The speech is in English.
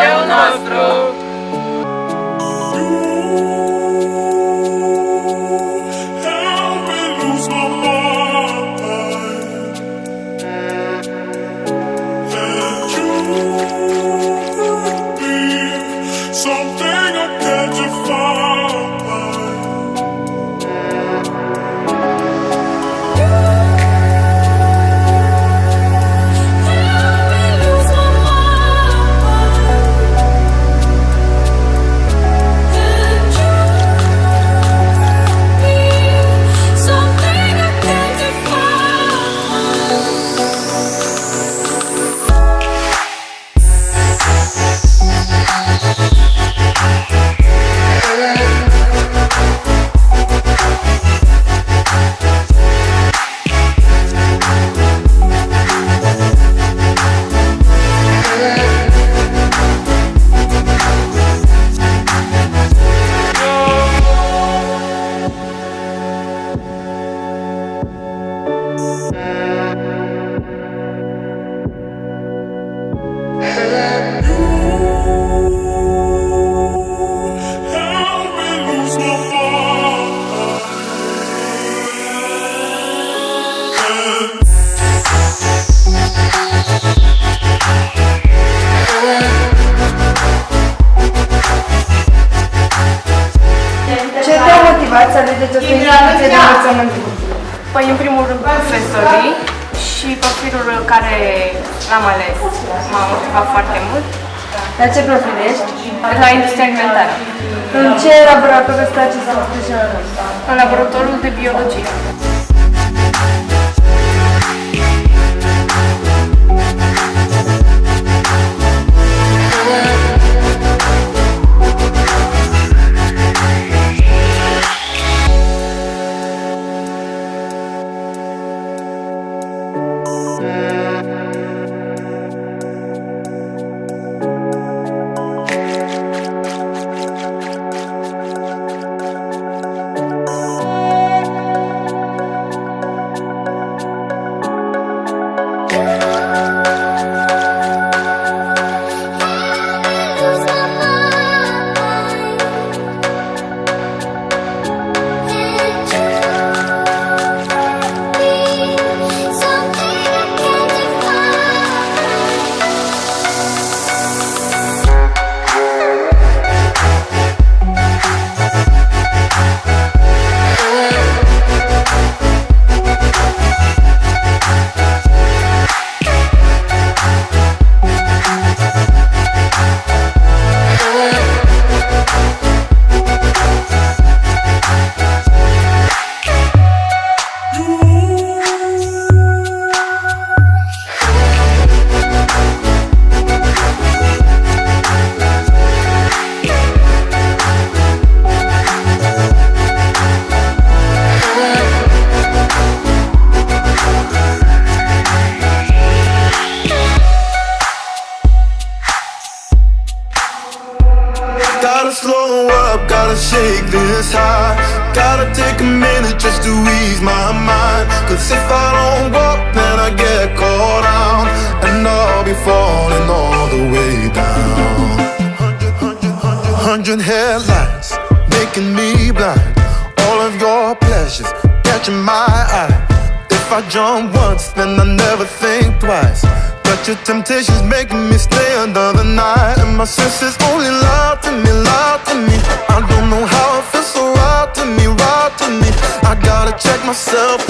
il nostro. Ce te-a motivat să alegeți o instituție de învățământ? Păi, în primul rând, profesorii și profilul care l-am ales m-a motivat foarte mult. La ce profil ești? La industria alimentară, În ce laborator îți place să specializezi? în laboratorul de biologie. Gotta slow up, gotta shake this high. Gotta take a minute just to ease my mind. Cause if I don't walk, then I get caught out, and I'll be falling all the way down. 100 headlights, making me blind. All of your pleasures, catching my eye. If I jump once, then I never think twice. But your temptation's making me stay another night, and my senses only lie to me, lie to me. I don't know how it feels so right to me, right to me. I gotta check myself.